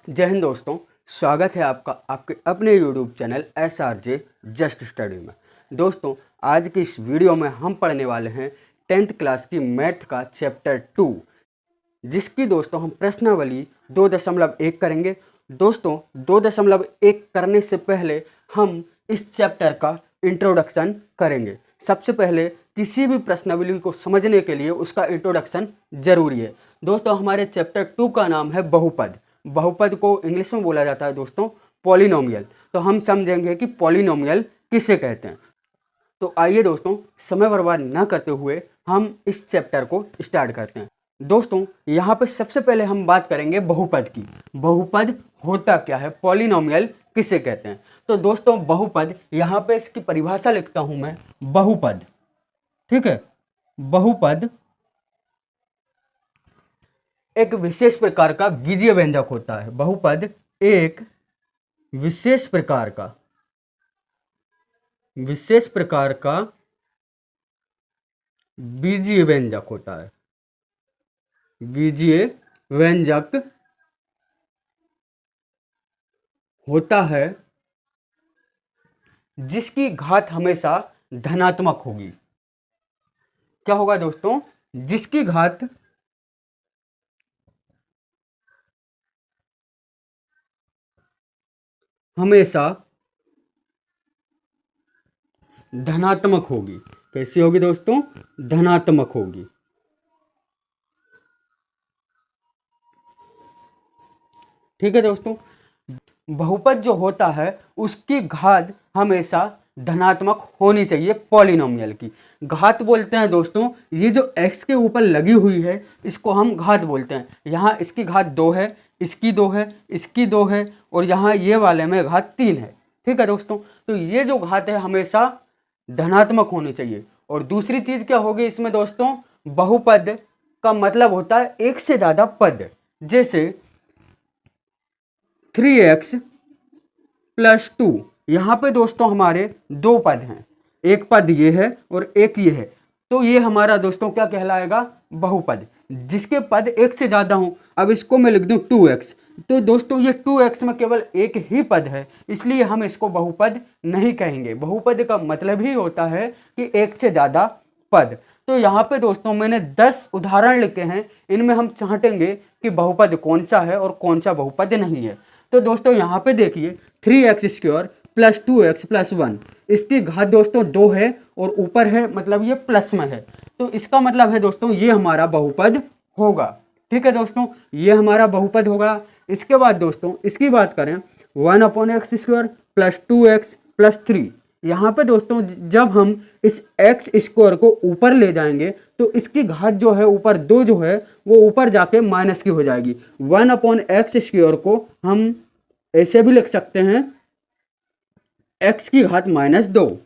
जय हिंद दोस्तों, स्वागत है आपका आपके अपने YouTube channel SRJ just study में। दोस्तों, आज की इस वीडियो में हम पढ़ने वाले हैं 10th क्लास की मैथ का चैप्टर 2, जिसकी दोस्तों हम प्रश्नावली 2.1 करेंगे। दोस्तों, 2.1 करने से पहले हम इस चैप्टर का इंट्रोडक्शन करेंगे। सबसे पहले किसी भी प्रश्नावली को समझने के लिए उसका इंट्रोडक्शन जरूरी है। दोस्तों, हमारे चैप्टर 2 का नाम है बहुपद। बहुपद को इंग्लिश में बोला जाता है दोस्तों पॉलिनोमियल। तो हम समझेंगे कि पॉलिनोमियल किसे कहते हैं। तो आइए दोस्तों, समय बर्बाद ना करते हुए हम इस चैप्टर को स्टार्ट करते हैं। दोस्तों, यहाँ पे सबसे पहले हम बात करेंगे बहुपद की। बहुपद होता क्या है, पॉलिनोमियल किसे कहते हैं। तो दोस्तों, बहुपद, यहाँ पे इसकी परिभाषा लिखता हूँ मैं। बहुपद, ठीक है, बहुपद एक विशेष प्रकार का बीजीय व्यंजक होता है। बहुपद एक विशेष प्रकार का बीजीय व्यंजक होता है। बीजीय व्यंजक होता है जिसकी घात हमेशा धनात्मक होगी। क्या होगा दोस्तों? जिसकी घात हमेशा धनात्मक होगी। कैसी होगी दोस्तों? धनात्मक होगी। ठीक है दोस्तों, बहुपद जो होता है उसकी घात हमेशा धनात्मक होनी चाहिए। पॉलिनोमियल की घात बोलते हैं दोस्तों, ये जो x के ऊपर लगी हुई है इसको हम घात बोलते हैं। यहाँ इसकी घात 2 है, इसकी 2 है, इसकी 2 है, और यहाँ ये वाले में घात 3 है। ठीक है दोस्तों, तो ये जो घात है हमेशा धनात्मक होनी चाहिए। और दूसरी चीज़ क्या होगी इसमें दोस्तों? बहुपद का मतलब होता है एक से ज़्यादा पद। जैसे 3x + 2, यहाँ पे दोस्तों हमारे दो पद हैं, एक पद ये है और एक ये है। तो ये हमारा दोस्तों क्या कहलाएगा? बहुपद, जिसके पद एक से ज़्यादा हों। अब इसको मैं लिख दूँ 2x, तो दोस्तों ये 2x में केवल एक ही पद है, इसलिए हम इसको बहुपद नहीं कहेंगे। बहुपद का मतलब ही होता है कि एक से ज़्यादा पद। तो यहाँ पे दोस्तों मैंने 10 उदाहरण लिखे हैं, इनमें हम चाहेंगे कि बहुपद कौन सा है और कौन सा बहुपद नहीं है। तो दोस्तों यहाँ पे देखिए 3x² + 2x + 1, इसकी घात दोस्तों 2 है और ऊपर है, मतलब ये प्लस में है। तो इसका मतलब है दोस्तों ये हमारा बहुपद होगा। ठीक है दोस्तों, ये हमारा बहुपद होगा। इसके बाद दोस्तों इसकी बात करें 1/x² + 2x + 3, यहाँ पे दोस्तों जब हम इस x² को ऊपर ले जाएंगे तो इसकी घात जो है ऊपर 2 जो है वो ऊपर जाके माइनस की हो जाएगी। 1/x² को हम ऐसे भी लिख सकते हैं x की घात -2।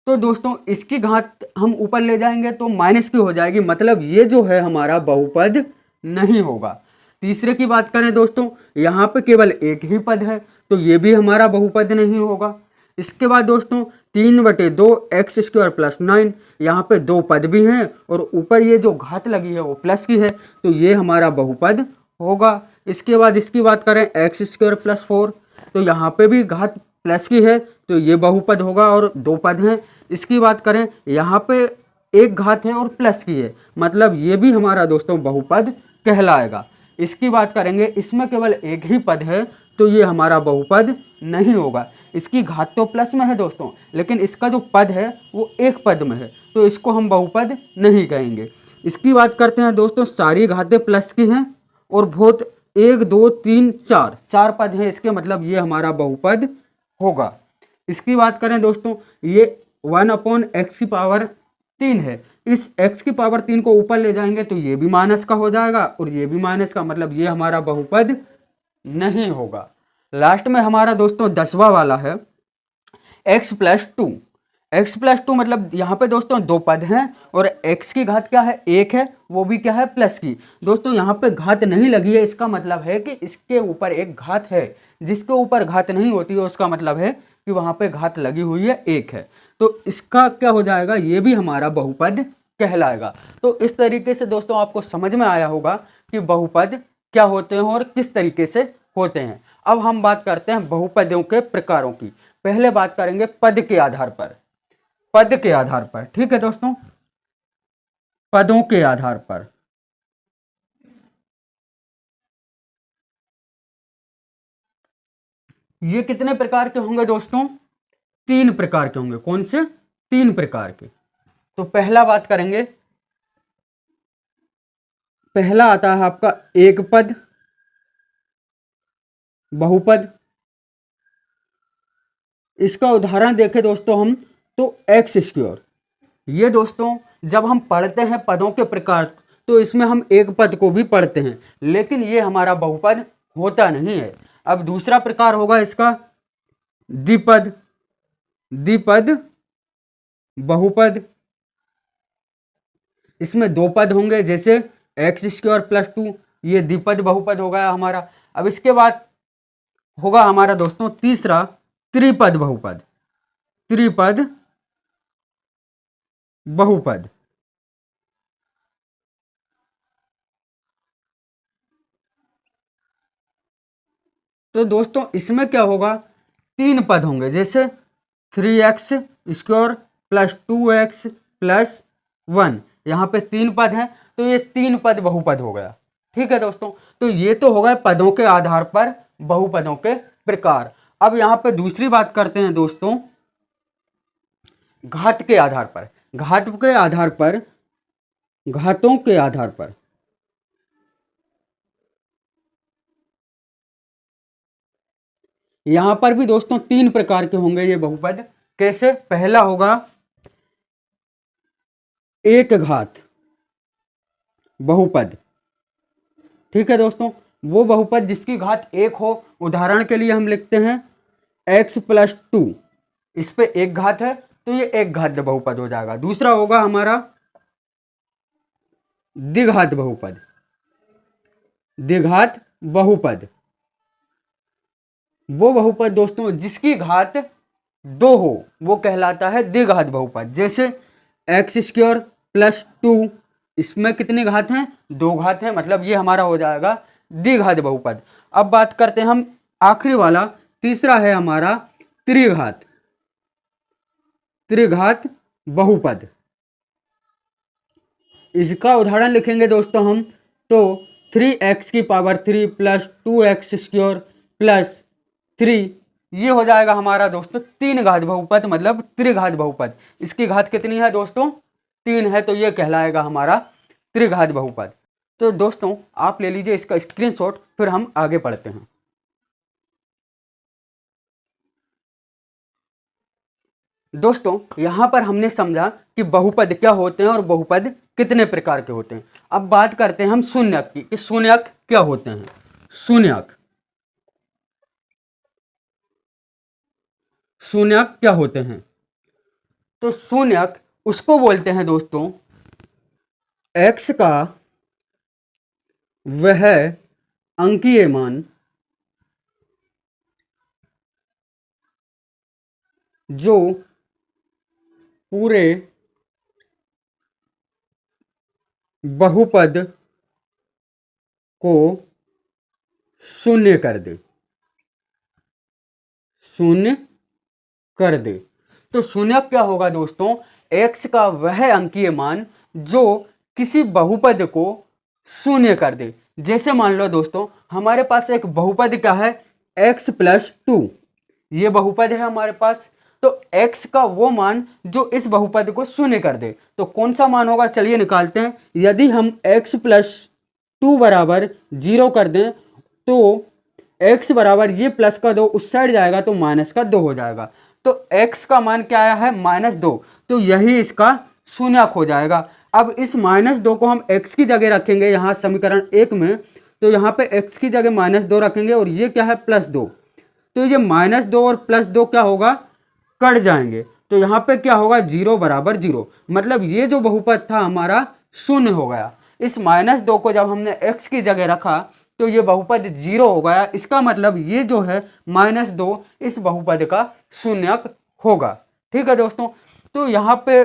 तो दोस्तों इसकी घात हम ऊपर ले जाएंगे तो माइनस की हो जाएगी, मतलब ये जो है हमारा बहुपद नहीं होगा। तीसरे की बात करें दोस्तों, यहाँ पे केवल एक ही पद है, तो ये भी हमारा बहुपद नहीं होगा। इसके बाद दोस्तों 3/2x² + 9, यहाँ पे दो पद भी हैं और ऊपर ये जो घात लगी है वो प्लस की है, तो ये हमारा बहुपद होगा। इसके बाद इसकी बात करें x² + 4, तो यहाँ पे भी घात प्लस की है, तो ये बहुपद होगा और दो पद हैं। इसकी बात करें यहाँ पे एक घात है और प्लस की है, मतलब ये भी हमारा दोस्तों बहुपद कहलाएगा। इसकी बात करेंगे इसमें केवल एक ही पद है, तो ये हमारा बहुपद नहीं होगा। इसकी घात तो प्लस में है दोस्तों, लेकिन इसका जो पद है वो एक पद में है, तो इसको हम बहुपद नहीं कहेंगे। इसकी बात करते हैं दोस्तों, सारी घातें प्लस की हैं और बहुत 1 2 3 4 पद हैं, इसके मतलब ये हमारा बहुपद होगा। इसकी बात करें दोस्तों, ये 1/x³ है, इस x³ को ऊपर ले जाएंगे तो ये भी माइनस का हो जाएगा और ये भी माइनस का, मतलब ये हमारा बहुपद नहीं होगा। लास्ट में हमारा दोस्तों 10वां वाला है x + 2। x + 2 मतलब यहाँ पे दोस्तों दो पद हैं और x की घात क्या है? 1 है, वो भी क्या है? प्लस की। दोस्तों यहाँ पे घात नहीं लगी है, इसका मतलब है कि इसके ऊपर एक घात है। जिसके ऊपर घात नहीं होती है उसका मतलब है कि वहाँ पे घात लगी हुई है, 1 है, तो इसका क्या हो जाएगा? ये भी हमारा बहुपद कहलाएगा। तो इस तरीके से दोस्तों आपको समझ में आया होगा कि बहुपद क्या होते हैं और किस तरीके से होते हैं। अब हम बात करते हैं बहुपदों के प्रकारों की। पहले बात करेंगे पद के आधार पर, पद के आधार पर, ठीक है दोस्तों, पदों के आधार पर। ये कितने प्रकार के होंगे दोस्तों? 3 प्रकार के होंगे। कौन से? 3 प्रकार के। तो पहला बात करेंगे, पहला आता है आपका एक पद बहुपद। इसका उदाहरण देखें दोस्तों हम तो एक्स स्क्वायर। ये दोस्तों जब हम पढ़ते हैं पदों के प्रकार तो इसमें हम एक पद को भी पढ़ते हैं, लेकिन ये हमारा बहुपद होता नहीं है। अब दूसरा प्रकार होगा इसका द्विपद, द्विपद बहुपद। इसमें 2 पद होंगे, जैसे एक्स स्क्वायर प्लस 2, ये द्विपद बहुपद हो गया हमारा। अब इसके बाद होगा हमारा दोस्तों तीसरा त्रिपद बहुपद, त्रिपद बहुपद। तो दोस्तों इसमें क्या होगा, 3 पद होंगे, जैसे 3x square plus 2x plus 1। यहाँ पे 3 पद हैं तो ये 3 पद बहुपद हो गया। ठीक है दोस्तों, तो ये तो हो गए पदों के आधार पर बहुपदों के प्रकार। अब यहाँ पे दूसरी बात करते हैं दोस्तों घात के आधार पर, घात के आधार पर, घातों के आधार पर। यहां पर भी दोस्तों 3 प्रकार के होंगे ये बहुपद। कैसे? पहला होगा एक घात बहुपद। ठीक है दोस्तों, वो बहुपद जिसकी घात 1 हो। उदाहरण के लिए हम लिखते हैं x प्लस 2, इस पे एक घात है तो ये एक घात बहुपद हो जाएगा। दूसरा होगा हमारा द्विघात बहुपद, द्विघात बहुपद। वो बहुपद दोस्तों जिसकी घात 2 हो वो कहलाता है द्विघात बहुपद। जैसे एक्स स्क्वायर प्लस 2, इसमें कितनी घात हैं? 2 घात हैं, मतलब ये हमारा हो जाएगा द्विघात बहुपद। अब बात करते हैं हम आखिरी वाला, तीसरा है हमारा त्रिघात, त्रिघात बहुपद। इसका उदाहरण लिखेंगे दोस्तों हम तो 3x की power 3 plus 2x square plus 3, ये हो जाएगा हमारा दोस्तों 3 घात बहुपद, मतलब त्रिघात बहुपद। इसकी घात कितनी है दोस्तों? 3 है, तो ये कहलाएगा हमारा त्रिघात बहुपद। तो दोस्तों आप ले लीजिए इसका स्क्रीनशॉट, फिर हम आगे पढ़ते हैं। दोस्तों यहां पर हमने समझा कि बहुपद क्या होते हैं और बहुपद कितने प्रकार के होते हैं। अब बात करते हैं हम शून्यक की, कि शून्यक क्या होते हैं। शून्यक, शून्यक क्या होते हैं? तो शून्यक उसको बोलते हैं दोस्तों x का वह अंकीय मान जो पूरे बहुपद को शून्य कर दे, शून्य कर दे। तो शून्यक क्या होगा दोस्तों? x का वह अंकीय मान जो किसी बहुपद को शून्य कर दे। जैसे मान लो दोस्तों हमारे पास एक बहुपद क्या है, x प्लस 2, ये बहुपद है हमारे पास। तो x का वो मान जो इस बहुपद को शून्य कर दे, तो कौन सा मान होगा? चलिए निकालते हैं। यदि हम x प्लस 2 बराबर 0 कर दें तो x बराबर ये प्लस का 2 उस साइड जाएगा तो माइनस का 2 हो जाएगा। तो x का मान क्या आया है? -2, तो यही इसका शून्यक हो जाएगा। अब इस -2 को हम x की जगह रखेंगे यहाँ समीकरण 1 में, तो यहाँ पे x की जगह -2 रखेंगे और ये क्या है? +2। तो ये -2 और +2 क्या होगा? कट जाएंगे, तो यहाँ पे क्या होगा? 0 बराबर 0, मतलब ये जो बहुपद था हमारा शून्य हो गया। इस -2 को जब हमने x की जगह रखा तो ये बहुपद 0 हो गया। इसका मतलब ये जो है -2 इस बहुपद का शून्यक होगा। ठीक है दोस्तों, तो यहाँ पे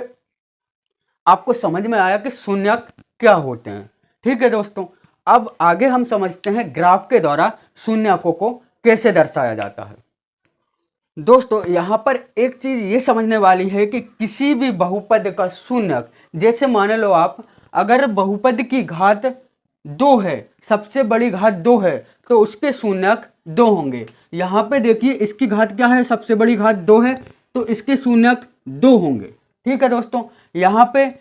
आपको समझ में आया कि शून्यक क्या होते हैं। ठीक है दोस्तों, अब आगे हम समझते हैं ग्राफ के द्वारा शून्यकों को कैसे दर्शाया जाता है। दोस्तों यहाँ पर एक चीज ये समझने वाली है कि किसी भी बहुपद का शून्यक, जैसे मान लो आप अगर बहुपद की घात 2 है, सबसे बड़ी घात 2 है, तो उसके शून्यक 2 होंगे। यहाँ पे देखिए इसकी घात क्या है, सबसे बड़ी घात 2 है, तो इसके शून्यक 2 होंगे। ठीक है दोस्तों, यहाँ पे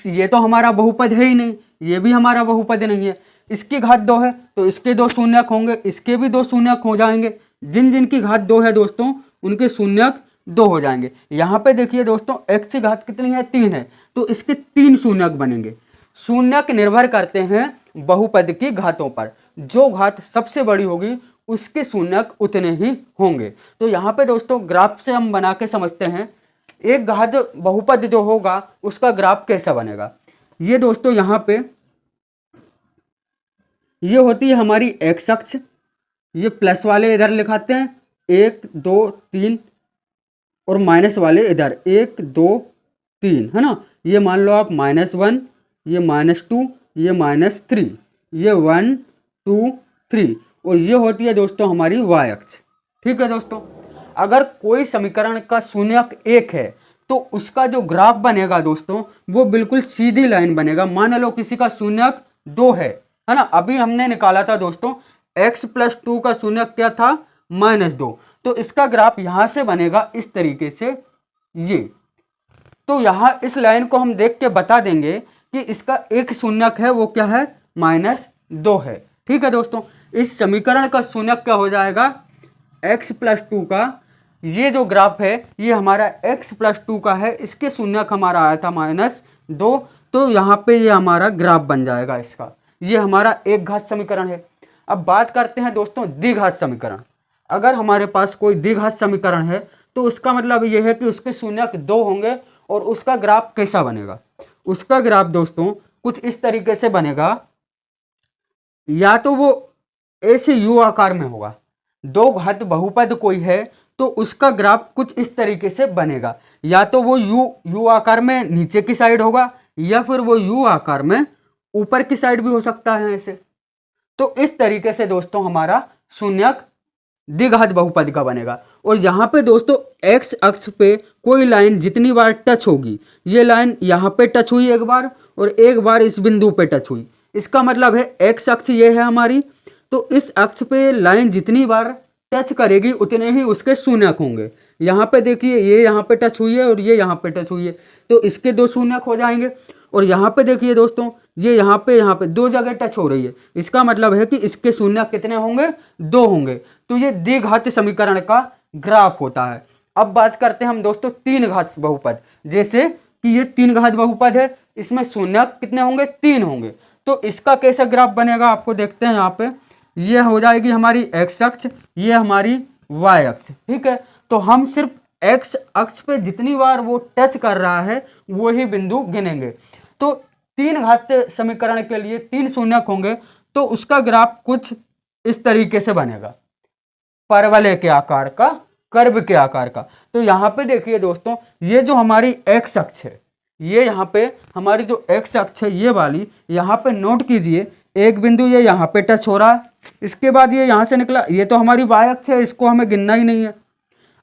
ये तो हमारा बहुपद है ही नहीं, ये भी हमारा बहुपद नहीं है। इसकी घात 2 है तो इसके 2 शून्यक होंगे, इसके भी 2 शून्यक हो जाएंगे। जिन जिन की घात 2 है दोस्तों उनके शून्यक 2 हो जाएंगे। यहाँ पे देखिए दोस्तों x की घात कितनी है, 3 है, तो इसके 3 शून्यक बनेंगे। शून्यक निर्भर करते हैं बहुपद की घातों पर, जो घात सबसे बड़ी होगी उसके शून्यक उतने ही होंगे। तो यहाँ पे दोस्तों ग्राफ से हम बना के समझते हैं एक घात बहुपद जो होगा उसका ग्राफ कैसा बनेगा। ये दोस्तों यहाँ पे ये होती है हमारी एक्स अक्ष, ये प्लस वाले इधर लिखाते हैं 1 2 3 और माइनस वाले इधर 1 2 3, है ना। ये मान लो आप -1, ये -2, ये -3, ये 1 2 3, और ये होती है दोस्तों हमारी y अक्ष। ठीक है दोस्तों, अगर कोई समीकरण का शून्यक 1 है तो उसका जो ग्राफ बनेगा दोस्तों वो बिल्कुल सीधी लाइन बनेगा। मान लो किसी का शून्यक 2 है ना, अभी हमने निकाला था दोस्तों x + 2 का शून्यक क्या था, -2, तो इसका ग्राफ यहाँ से बनेगा इस तरीके से ये। तो यहाँ इस लाइन को हम देख के बता देंगे कि इसका एक शून्यक है, वो क्या है, -2 है। ठीक है दोस्तों, इस समीकरण का शून्यक क्या हो जाएगा, x + 2 का ये जो ग्राफ है ये हमारा x + 2 का है, इसके शून्यक हमारा आया था -2, तो यहाँ पे ये हमारा ग्राफ बन जाएगा इसका। ये हमारा एक घात समीकरण है। अब बात करते हैं दोस्तों द्विघात समीकरण। अगर हमारे पास कोई द्विघात समीकरण है तो उसका मतलब ये है कि उसके शून्यक 2 होंगे और उसका ग्राफ कैसा बनेगा। उसका ग्राफ दोस्तों कुछ इस तरीके से बनेगा, या तो वो ऐसे यू आकार में होगा, 2 घात बहुपद कोई है तो उसका ग्राफ कुछ इस तरीके से बनेगा, या तो वो यू आकार में नीचे की साइड होगा, या फिर वो यू आकार में ऊपर की साइड भी हो सकता है ऐसे। तो इस तरीके से दोस्तों हमारा शून्यक द्विघात बहुपद का बनेगा। और यहाँ पे दोस्तों एक्स अक्ष पे कोई लाइन जितनी बार टच होगी, ये लाइन यहाँ पे टच हुई एक बार और एक बार इस बिंदु पे टच हुई, इसका मतलब है एक्स अक्ष ये है हमारी, तो इस अक्ष पे लाइन जितनी बार टच करेगी उतने ही उसके शून्यक होंगे। यहाँ पे देखिए ये यहाँ पे टच हुई है और ये यहाँ पे टच हुई है, तो इसके 2 शून्यक हो जाएंगे। और यहाँ पे देखिए दोस्तों ये यहाँ पे 2 जगह टच हो रही है, इसका मतलब है कि इसके शून्यक कितने होंगे, 2 होंगे। तो ये द्विघात समीकरण का ग्राफ होता है। अब बात करते हैं हम दोस्तों 3 घात बहुपद, जैसे कि ये 3 घात बहुपद है, इसमें शून्यक कितने होंगे, 3 होंगे। तो इसका कैसा ग्राफ बनेगा आपको देखते हैं। यहाँ पे ये हो जाएगी हमारी एक्स अक्ष, ये हमारी वाई अक्ष। ठीक है, तो हम सिर्फ एक्स अक्ष पे जितनी बार वो टच कर रहा है वो ही बिंदु गिनेंगे। तो 3 घात समीकरण के लिए 3 शून्यक होंगे, तो उसका ग्राफ कुछ इस तरीके से बनेगा, परवलय के आकार का, कर्व के आकार का। तो यहाँ पे देखिए दोस्तों ये जो हमारी एक्स अक्ष है, ये यहाँ पे हमारी जो एक्स अक्ष है ये वाली, यहाँ पे नोट कीजिए एक बिंदु ये यहाँ पे टच हो रहा है, इसके बाद ये यहाँ से निकला, ये तो हमारी वाई अक्ष है, इसको हमें गिनना ही नहीं है।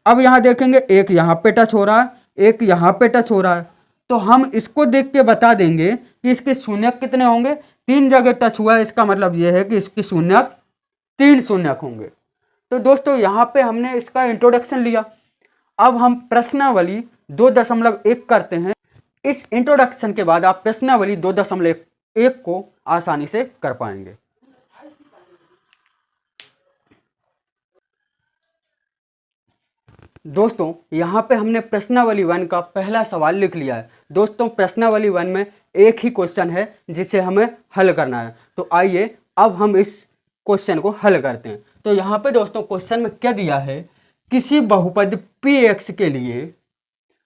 अब यहाँ देखेंगे एक यहाँ पे टच हो रहा है, एक यहाँ पे टच हो रहा है, तो हम इसको देख के बता देंगे कि इसके शून्यक कितने होंगे। 3 जगह टच हुआ है, इसका मतलब ये है कि इसके शून्यक 3 शून्यक होंगे। तो दोस्तों यहाँ पे हमने इसका इंट्रोडक्शन लिया। अब हम प्रश्नावली 2.1 करते हैं। इस इंट्रोडक्शन के बाद आप प्रश्नावली 2.1 को आसानी से कर पाएंगे। दोस्तों यहाँ पे हमने प्रश्नावली 1 का पहला सवाल लिख लिया है। दोस्तों प्रश्नावली 1 में एक ही क्वेश्चन है जिसे हमें हल करना है, तो आइए अब हम इस क्वेश्चन को हल करते हैं। तो यहाँ पे दोस्तों क्वेश्चन में क्या दिया है, किसी बहुपद px के लिए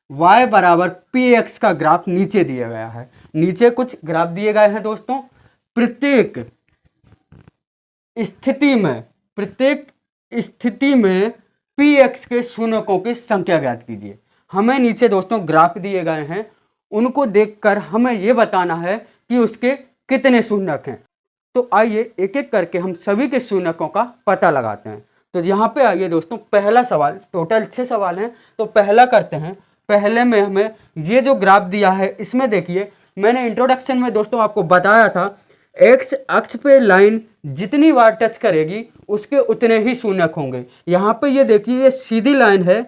y बराबर px का ग्राफ नीचे दिया गया है। नीचे कुछ ग्राफ दिए गए हैं दोस्तों, प्रत्येक स्थिति में px के शून्यकों की संख्या ज्ञात कीजिए। हमें नीचे दोस्तों ग्राफ दिए गए हैं, उनको देखकर हमें यह बताना है कि उसके कितने शून्यक हैं। तो आइए एक एक करके हम सभी के शून्यकों का पता लगाते हैं। तो यहाँ पे आइए दोस्तों, पहला सवाल, टोटल 6 सवाल हैं, तो पहला करते हैं। पहले में हमें ये जो ग्राफ दिया है, इसमें देखिए मैंने इंट्रोडक्शन में दोस्तों आपको बताया था, एक्स अक्ष पे लाइन जितनी बार टच करेगी उसके उतने ही शून्यक होंगे। यहाँ पे ये देखिए, ये सीधी लाइन है,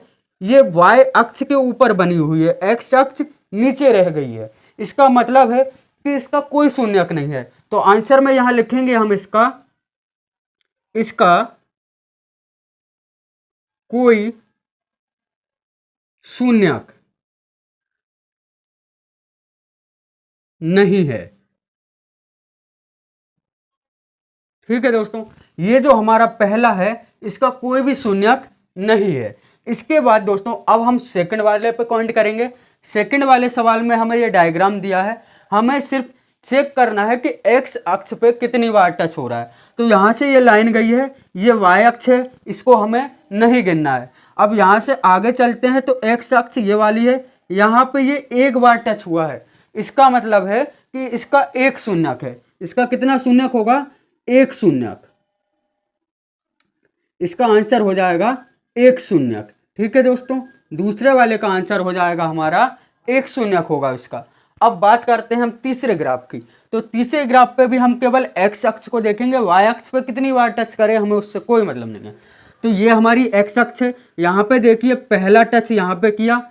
ये वाई अक्ष के ऊपर बनी हुई है, एक्स अक्ष नीचे रह गई है। इसका मतलब है कि इसका कोई शून्यक नहीं है। तो आंसर में यहां लिखेंगे हम इसका कोई शून्यक नहीं है। ठीक है दोस्तों, ये जो हमारा पहला है, इसका कोई भी शून्यक नहीं है। इसके बाद दोस्तों अब हम सेकंड वाले पे पॉइंट करेंगे। सेकंड वाले सवाल में हमें ये डायग्राम दिया है, हमें सिर्फ चेक करना है कि एक्स अक्ष पे कितनी बार टच हो रहा है। तो यहाँ से ये लाइन गई है, ये वाई अक्ष है, इसको हमें नहीं गिनना है। अब यहाँ से आगे चलते हैं तो एक्स अक्ष ये वाली है, यहाँ पे ये एक बार टच हुआ है, इसका मतलब है कि इसका एक शून्यक है। इसका कितना शून्यक होगा? एक शून्यक। इसका आंसर हो जाएगा एक शून्यक। ठीक है दोस्तों, दूसरे वाले का आंसर हो जाएगा हमारा एक शून्यक होगा इसका। अब बात करते हैं हम तीसरे ग्राफ की। तो तीसरे ग्राफ पे भी हम केवल एक्स अक्ष को देखेंगे, वाई अक्ष पे कितनी बार टच करें हमें उससे कोई मतलब नहीं है। तो ये हमारी एक्स अक्ष है, यहाँ पे देखिए पहला टच यहाँ पे किया,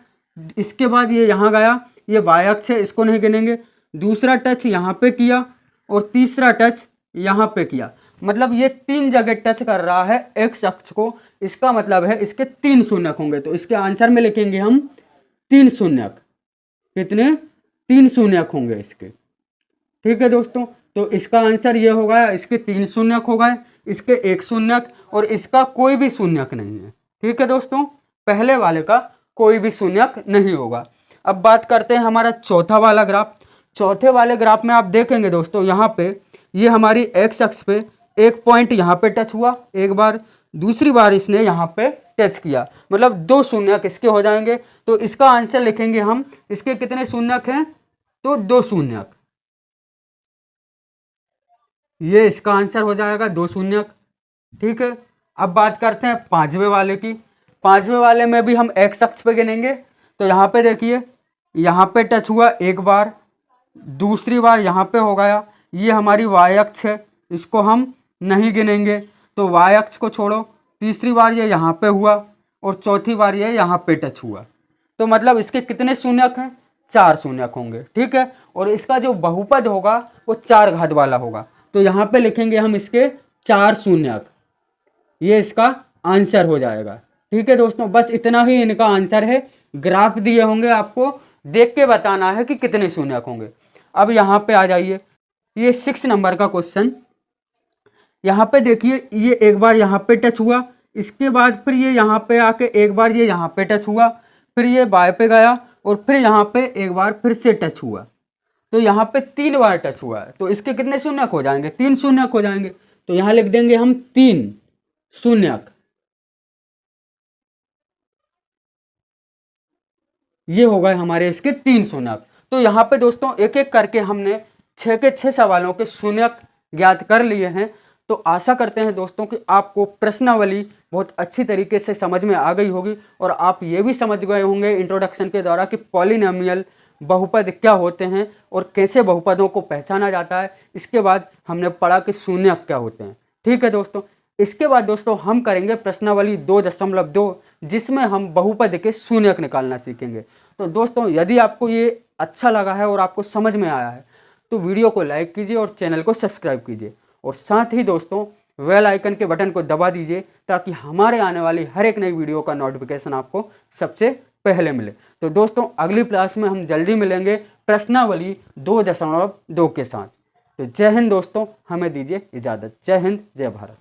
इसके बाद ये यहाँ गया, ये वाई अक्ष है, इसको नहीं गिनेंगे। दूसरा टच यहाँ पे किया और तीसरा टच यहाँ पे किया, मतलब ये 3 जगह टच कर रहा है एक्स अक्ष को। इसका मतलब है इसके 3 शून्यक होंगे। तो इसके आंसर में लिखेंगे हम 3 शून्यक। कितने? 3 शून्यक होंगे इसके। ठीक है दोस्तों, तो इसका आंसर ये हो गया, इसके 3 शून्यक हो गए, इसके 1 शून्यक और इसका कोई भी शून्यक नहीं है। ठीक है दोस्तों, पहले वाले का कोई भी शून्यक नहीं होगा। अब बात करते हैं हमारा चौथा वाला ग्राफ। चौथे वाले ग्राफ में आप देखेंगे दोस्तों, यहाँ पे ये हमारी एक्स अक्ष पे एक पॉइंट यहाँ पे टच हुआ एक बार, दूसरी बार इसने यहाँ पे टच किया, मतलब 2 शून्यक इसके हो जाएंगे। तो इसका आंसर लिखेंगे हम, इसके कितने शून्यक हैं? तो 2 शून्यक। ये इसका आंसर हो जाएगा 2 शून्यक। ठीक है, अब बात करते हैं पांचवें वाले की। पांचवें वाले में भी हम एक्स अक्ष पे गिनेंगे। तो यहाँ पे देखिए, यहाँ पे टच हुआ एक बार, दूसरी बार यहाँ पे हो गया, ये हमारी वाई अक्ष है, इसको हम नहीं गिनेंगे। तो वाई अक्ष को छोड़ो, तीसरी बार ये यहाँ पे हुआ और चौथी बार ये यहाँ पे टच हुआ। तो मतलब इसके कितने शून्यक हैं? 4 शून्यक होंगे। ठीक है, और इसका जो बहुपद होगा वो 4 घात वाला होगा। तो यहाँ पे लिखेंगे हम इसके 4 शून्यक, ये इसका आंसर हो जाएगा। ठीक है दोस्तों, बस इतना ही इनका आंसर है। ग्राफ दिए होंगे, आपको देख के बताना है कि कितने शून्यक होंगे। अब यहाँ पे आ जाइए, ये 6 नंबर का क्वेश्चन। यहाँ पे देखिए, ये एक बार यहाँ पे टच हुआ, इसके बाद फिर ये यहाँ पे आके एक बार ये यहाँ पे टच हुआ, फिर ये बाएं पे गया और फिर यहाँ पे एक बार फिर से टच हुआ। तो यहाँ पे 3 बार टच हुआ है। तो इसके कितने शून्यक हो जाएंगे? 3 शून्यक हो जाएंगे। तो यहाँ लिख देंगे हम 3 शून्यक। ये हो गए हमारे इसके 3 शून्यक। तो यहाँ पे दोस्तों एक एक करके हमने 6 के 6 सवालों के शून्यक ज्ञात कर लिए हैं। तो आशा करते हैं दोस्तों कि आपको प्रश्नावली बहुत अच्छी तरीके से समझ में आ गई होगी और आप ये भी समझ गए होंगे इंट्रोडक्शन के द्वारा कि पॉलिनोमियल बहुपद क्या होते हैं और कैसे बहुपदों को पहचाना जाता है। इसके बाद हमने पढ़ा कि शून्यक क्या होते हैं। ठीक है दोस्तों, इसके बाद दोस्तों हम करेंगे प्रश्नावली 2.2, जिसमें हम बहुपद के शून्यक निकालना सीखेंगे। तो दोस्तों यदि आपको ये अच्छा लगा है और आपको समझ में आया है तो वीडियो को लाइक कीजिए और चैनल को सब्सक्राइब कीजिए और साथ ही दोस्तों बेल आइकन के बटन को दबा दीजिए ताकि हमारे आने वाली हर एक नई वीडियो का नोटिफिकेशन आपको सबसे पहले मिले। तो दोस्तों अगली क्लास में हम जल्दी मिलेंगे प्रश्नावली 2.2 के साथ। तो जय हिंद दोस्तों, हमें दीजिए इजाज़त। जय हिंद, जय भारत।